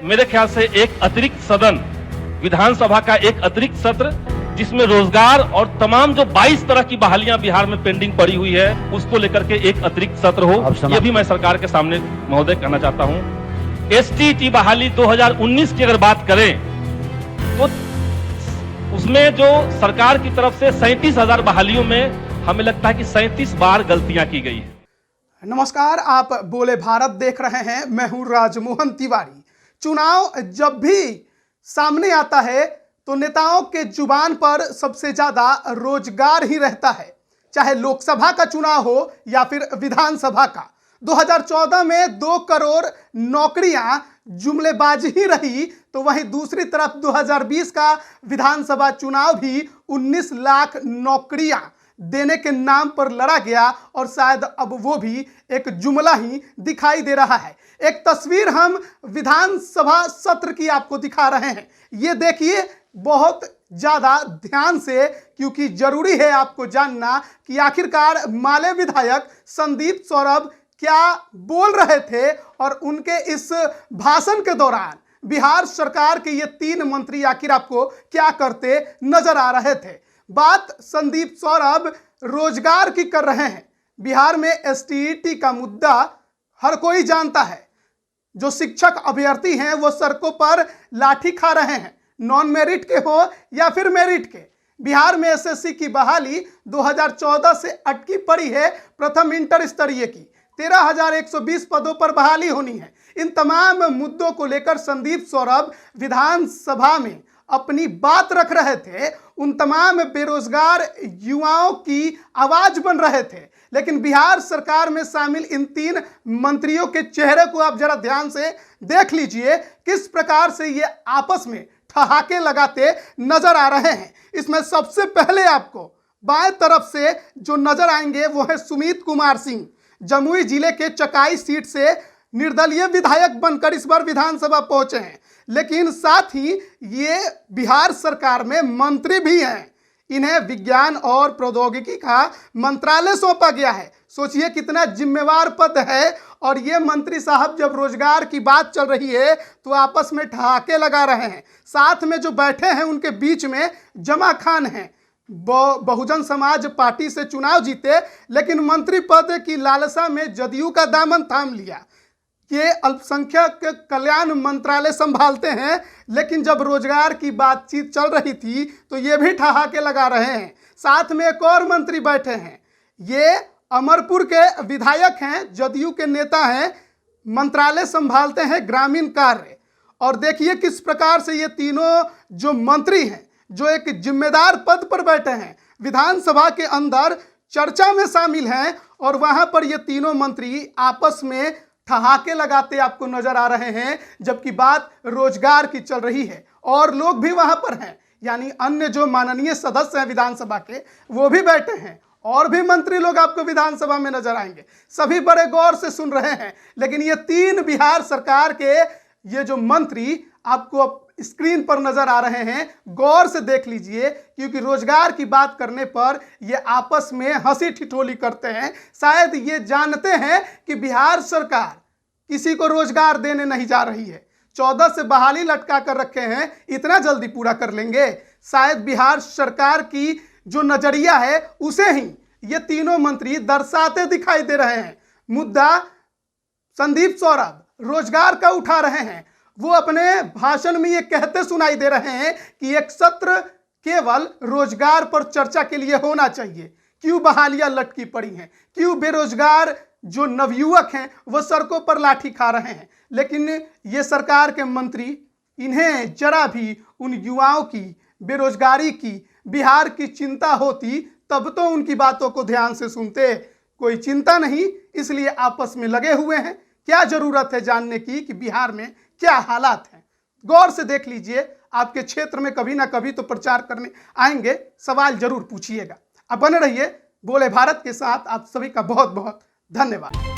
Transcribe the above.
मेरे ख्याल से एक अतिरिक्त सदन, विधानसभा का एक अतिरिक्त सत्र, जिसमें रोजगार और तमाम जो 22 तरह की बहालियां बिहार में पेंडिंग पड़ी हुई है, उसको लेकर के एक अतिरिक्त सत्र हो, यह भी मैं सरकार के सामने महोदय कहना चाहता हूं। एसटीटी बहाली 2019 की अगर बात करें तो उसमें जो सरकार की तरफ से 37,000 बहालियों में हमें लगता है कि 37 बार गलतियां की गई है। नमस्कार, आप बोले भारत देख रहे हैं। मैं हूं राजमोहन तिवारी। चुनाव जब भी सामने आता है तो नेताओं के जुबान पर सबसे ज्यादा रोजगार ही रहता है, चाहे लोकसभा का चुनाव हो या फिर विधानसभा का। 2014 में 2 करोड़ नौकरियां जुमलेबाजी ही रही, तो वहीं दूसरी तरफ 2020 का विधानसभा चुनाव भी 19 लाख नौकरियां देने के नाम पर लड़ा गया और शायद अब वो भी एक जुमला ही दिखाई दे रहा है। एक तस्वीर हम विधानसभा सत्र की आपको दिखा रहे हैं, ये देखिए बहुत ज्यादा ध्यान से, क्योंकि जरूरी है आपको जानना कि आखिरकार माले विधायक संदीप सौरभ क्या बोल रहे थे और उनके इस भाषण के दौरान बिहार सरकार के ये 3 मंत्री आखिर आपको क्या करते नजर आ रहे थे। बात संदीप सौरभ रोजगार की कर रहे हैं। बिहार में एसटीईटी का मुद्दा हर कोई जानता है। जो शिक्षक अभ्यर्थी हैं वो सड़कों पर लाठी खा रहे हैं, नॉन मेरिट के हो या फिर मेरिट के। बिहार में एसएससी की बहाली 2014 से अटकी पड़ी है। प्रथम इंटर स्तरीय की 13,120 पदों पर बहाली होनी है। इन तमाम मुद्दों को लेकर संदीप सौरभ विधानसभा में अपनी बात रख रहे थे। उन तमाम बेरोजगार युवाओं की आवाज बन रहे थे। लेकिन बिहार सरकार में शामिल इन 3 मंत्रियों के चेहरे को आप जरा ध्यान से देख लीजिए, किस प्रकार से ये आपस में ठहाके लगाते नजर आ रहे हैं। इसमें सबसे पहले आपको बाएं तरफ से जो नजर आएंगे वो है सुमित कुमार सिंह। जमुई जिले के चकाई सीट से निर्दलीय विधायक बनकर इस बार विधानसभा पहुंचे हैं, लेकिन साथ ही ये बिहार सरकार में मंत्री भी हैं। इन्हें विज्ञान और प्रौद्योगिकी का मंत्रालय सौंपा गया है। सोचिए कितना जिम्मेवार पद है। और ये मंत्री साहब जब रोजगार की बात चल रही है तो आपस में ठहाके लगा रहे हैं। साथ में जो बैठे हैं उनके बीच में जमा खान हैं। बहुजन समाज पार्टी से चुनाव जीते, लेकिन मंत्री पद की लालसा में जदयू का दामन थाम लिया। ये अल्पसंख्यक कल्याण मंत्रालय संभालते हैं, लेकिन जब रोजगार की बातचीत चल रही थी तो ये भी ठहाके लगा रहे हैं। साथ में एक और मंत्री बैठे हैं, ये अमरपुर के विधायक हैं, जदयू के नेता हैं, मंत्रालय संभालते हैं ग्रामीण कार्य। और देखिए किस प्रकार से ये तीनों जो मंत्री हैं, जो एक जिम्मेदार पद पर बैठे हैं, विधानसभा के अंदर चर्चा में शामिल हैं और वहां पर ये तीनों मंत्री आपस में ठहाके लगाते आपको नजर आ रहे हैं, जबकि बात रोजगार की चल रही है। और लोग भी वहां पर हैं, यानी अन्य जो माननीय सदस्य हैं विधानसभा के वो भी बैठे हैं, और भी मंत्री लोग आपको विधानसभा में नजर आएंगे। सभी बड़े गौर से सुन रहे हैं। लेकिन ये 3 बिहार सरकार के ये जो मंत्री आपको स्क्रीन पर नजर आ रहे हैं, गौर से देख लीजिए, क्योंकि रोजगार की बात करने पर ये आपस में हंसी ठिठोली करते हैं। शायद ये जानते हैं कि बिहार सरकार किसी को रोजगार देने नहीं जा रही है। 14 से बहाली लटका कर रखे हैं, इतना जल्दी पूरा कर लेंगे? शायद बिहार सरकार की जो नजरिया है उसे ही ये तीनों मंत्री दर्शाते दिखाई दे रहे हैं। मुद्दा संदीप सौरभ रोजगार का उठा रहे हैं। वो अपने भाषण में ये कहते सुनाई दे रहे हैं कि एक सत्र केवल रोजगार पर चर्चा के लिए होना चाहिए। क्यों बहालियां लटकी पड़ी हैं, क्यों बेरोजगार जो नवयुवक हैं वो सड़कों पर लाठी खा रहे हैं। लेकिन ये सरकार के मंत्री, इन्हें जरा भी उन युवाओं की, बेरोजगारी की, बिहार की चिंता होती तब तो उनकी बातों को ध्यान से सुनते। कोई चिंता नहीं, इसलिए आपस में लगे हुए हैं। क्या जरूरत है जानने की कि बिहार में क्या हालात हैं? गौर से देख लीजिए। आपके क्षेत्र में कभी ना कभी तो प्रचार करने आएंगे, सवाल जरूर पूछिएगा। अब बने रहिए बोले भारत के साथ। आप सभी का बहुत बहुत धन्यवाद।